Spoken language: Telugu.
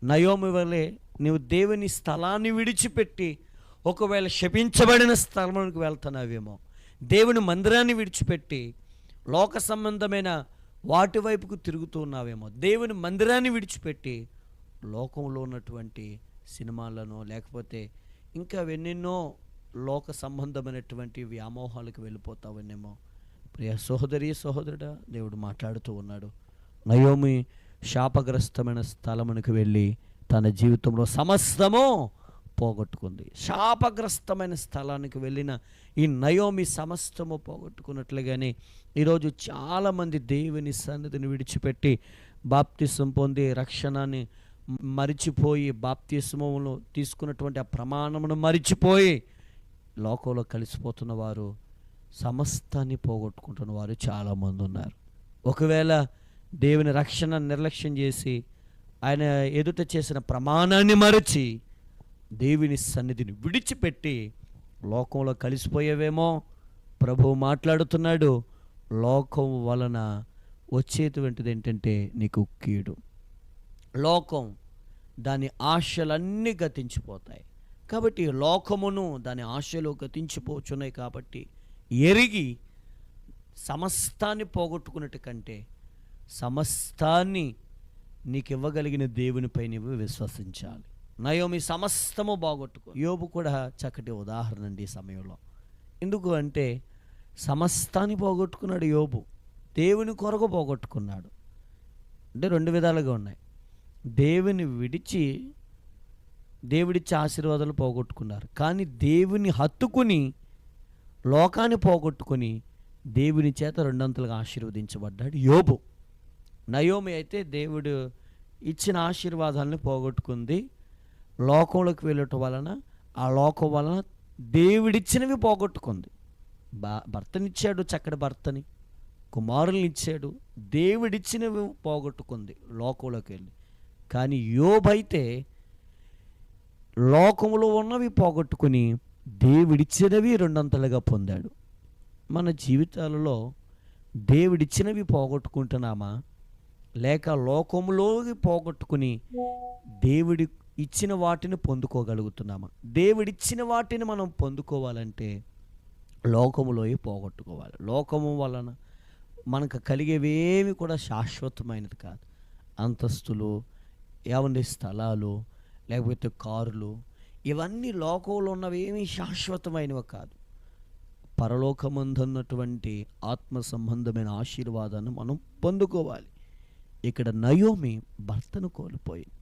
నయోమి వలె నీవు దేవుని స్థలాన్ని విడిచిపెట్టి ఒకవేళ శపించబడిన స్థలంలోకి వెళ్తున్నావేమో, దేవుని మందిరాన్ని విడిచిపెట్టి లోక సంబంధమైన వాటి వైపుకు తిరుగుతూ ఉన్నావేమో, దేవుని మందిరాన్ని విడిచిపెట్టి లోకంలో ఉన్నటువంటి సినిమాలను లేకపోతే ఇంకా ఎన్నెన్నో లోక సంబంధమైనటువంటి వ్యామోహాలకు వెళ్ళిపోతావనేమో. ప్రియ సహోదరి సహోదరుడా, దేవుడు మాట్లాడుతూ ఉన్నాడు. నయోమి శాపగ్రస్తమైన స్థలమునికి వెళ్ళి తన జీవితంలో సమస్తము పోగొట్టుకుంది. శాపగ్రస్తమైన స్థలానికి వెళ్ళిన ఈ నయోమి సమస్తము పోగొట్టుకున్నట్లుగానే ఈరోజు చాలామంది దేవుని సన్నిధిని విడిచిపెట్టి బాప్తిసం పొంది రక్షణని మరిచిపోయి, బాప్తిస్మమును తీసుకున్నటువంటి ఆ ప్రమాణమును మరిచిపోయి లోకంలో కలిసిపోతున్న వారు, సమస్తాన్ని పోగొట్టుకుంటున్న వారు చాలామంది ఉన్నారు. ఒకవేళ దేవుని రక్షణ నిర్లక్ష్యం చేసి ఆయన ఎదుట చేసిన ప్రమాణాన్ని మరచి దేవుని సన్నిధిని విడిచిపెట్టి లోకంలో కలిసిపోయేవేమో. ప్రభువు మాట్లాడుతున్నాడు, లోకం వలన వచ్చేటువంటిది ఏంటంటే నీకు కీడు. లోకం దాని ఆశలన్నీ గతించిపోతాయి. కాబట్టి లోకమును దాని ఆశలు గతించిపోచున్నాయి. కాబట్టి ఎరిగి సమస్తాన్ని పోగొట్టుకున్నట్టు కంటే సమస్తాన్ని నీకు ఇవ్వగలిగిన దేవునిపై నీవు విశ్వసించాలి. నయోమి సమస్తము బాగొట్టుకో. యోబు కూడా చక్కటి ఉదాహరణ అండి ఈ సమయంలో. ఎందుకు అంటే సమస్తాన్ని పోగొట్టుకున్నాడు యోబు, దేవుని కొరకు పోగొట్టుకున్నాడు. అంటే రెండు విధాలుగా ఉన్నాయి. దేవుని విడిచి దేవుడిచ్చే ఆశీర్వాదాలు పోగొట్టుకున్నారు, కానీ దేవుని హత్తుకుని లోకాన్ని పోగొట్టుకుని దేవుని చేత రెండంతలుగా ఆశీర్వదించబడ్డాడు యోబు. నయోమి అయితే దేవుడు ఇచ్చిన ఆశీర్వాదాలను పోగొట్టుకుంది. లోకంలోకి వెళ్ళటం వలన, ఆ లోకం వలన దేవుడిచ్చినవి పోగొట్టుకుంది. భర్తనిచ్చాడు, చక్కటి భర్తని, కుమారుల్ని ఇచ్చాడు, దేవుడిచ్చినవి పోగొట్టుకుంది లోకంలోకి వెళ్ళి. కానీ యోబు అయితే లోకంలో ఉన్నవి పోగొట్టుకుని దేవుడిచ్చినవి రెండంతలుగా పొందాడు. మన జీవితాలలో దేవుడిచ్చినవి పోగొట్టుకుంటున్నామా, లేక లోకంలోకి పోగొట్టుకుని దేవుడి ఇచ్చిన వాటిని పొందుకోగలుగుతున్నామా? దేవుడిచ్చిన వాటిని మనం పొందుకోవాలంటే లోకములోకి పోగొట్టుకోవాలి. లోకము వలన మనకు కలిగేవేమి కూడా శాశ్వతమైనది కాదు. అంతస్తులు, ఏమండి స్థలాలు, లేకపోతే కారులు, ఇవన్నీ లోకంలో ఉన్నవి ఏమీ శాశ్వతమైనవి కాదు. పరలోకమందున్నటువంటి ఆత్మ సంబంధమైన ఆశీర్వాదాన్ని మనం పొందుకోవాలి. ఇక్కడ నయోమి భర్తను కోల్పోయింది.